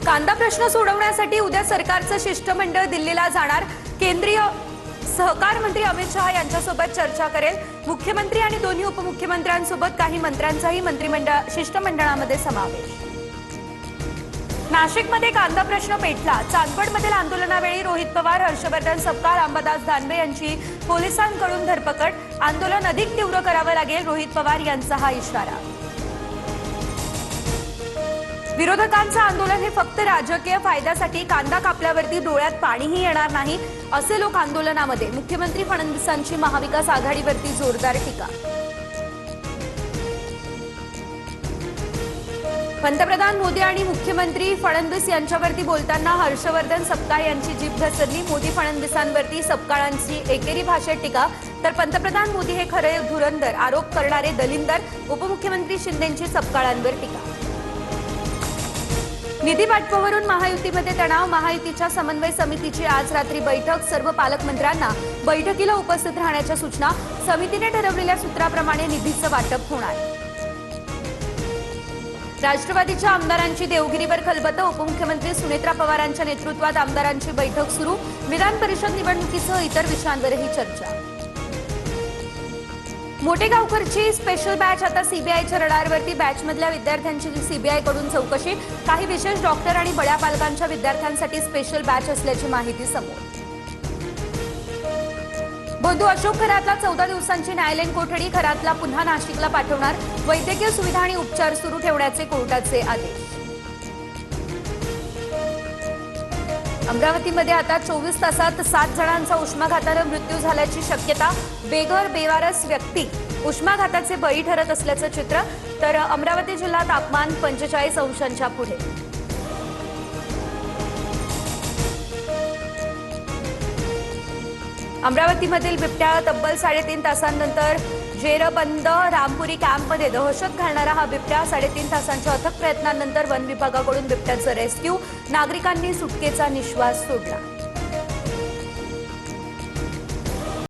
कांदा प्रश्न सोडवण्यासाठी उद्या सरकारचं शिष्टमंडळ दिल्लीला जाणार। केंद्रीय सहकार मंत्री अमित शहा यांच्यासोबत चर्चा करेल। मुख्यमंत्री आणि दोन्ही उपमुख्यमंत्र्यांसोबत काही मंत्र्यांचाही मंत्रिमंडळ शिष्टमंडळामध्ये समावेश। नाशिकमध्ये कांदा प्रश्न पेटला। चांदवडमधील आंदोलनावेळी रोहित पवार, हर्षवर्धन सपकाळ, अंबादास दानवे यांची पोलिसांकडून धरपकड। आंदोलन अधिक तीव्र करावं लागेल, रोहित पवार यांचा हा इशारा। विरोधकांचं आंदोलन हे फक्त राजकीय फायद्यासाठी, कांदा कापल्यावरती डोळ्यात पाणीही येणार नाही असे लोक आंदोलनामध्ये। मुख्यमंत्री फडणवीसांची महाविकास आघाडीवरती जोरदार टीका। पंतप्रधान मोदी आणि मुख्यमंत्री फडणवीस यांच्यावरती बोलताना हर्षवर्धन सपकाळ यांची जीभ घसरली। मोदी फडणवीसांवरती सपकाळांची एकेरी भाषेत टीका, तर पंतप्रधान मोदी हे खरे धुरंधर, आरोप करणारे दलिंदर। उपमुख्यमंत्री शिंदेंची सपकाळांवर टीका। निधी वाटपावरून महायुतीमध्ये तणाव। महायुतीच्या समन्वय समितीची आज रात्री बैठक। सर्व पालकमंत्र्यांना बैठकीला उपस्थित राहण्याच्या सूचना। समितीने ठरवलेल्या सूत्राप्रमाणे निधीचं वाटप होणार। राष्ट्रवादीच्या आमदारांची देवगिरीवर खलबतं। उपमुख्यमंत्री सुनेत्रा पवारांच्या नेतृत्वात आमदारांची बैठक सुरू। विधान परिषद निवडणुकीसह इतर विषयांवरही चर्चा। मोठेगावकरची स्पेशल बॅच आता सीबीआयच्या रडारवरती। बॅचमधल्या विद्यार्थ्यांची सीबीआयकडून चौकशी। काही विशेष डॉक्टर आणि बड्या पालकांच्या विद्यार्थ्यांसाठी स्पेशल बॅच असल्याची माहिती समोर। बंधू अशोक खरातला 14 दिवसांची न्यायालयीन कोठडी। खरातला पुन्हा नाशिकला पाठवणार। वैद्यकीय सुविधा आणि उपचार सुरू ठेवण्याचे कोर्टाचे आदेश। अमरावतीमध्ये आता 24 तासात 7 जणांचा उष्माघाताने मृत्यू झाल्याची शक्यता। बेघर बेवारस व्यक्ती उष्माघाताचे बळी ठरत असल्याचं चित्र। तर अमरावती जिल्हा तापमान 45 अंशांच्या पुढे। अमरावतीमधील बिबट्या तब्बल 3.5 तासांनंतर जेरबंद रामपुरी कॅम्पमध्ये दहशत घालणारा हा बिबट्या 3.5 तासांच्या अथक प्रयत्नांनंतर वन विभागाकडून बिबट्याचं रेस्क्यू। नागरिकांनी सुटकेचा निश्वास सोडला।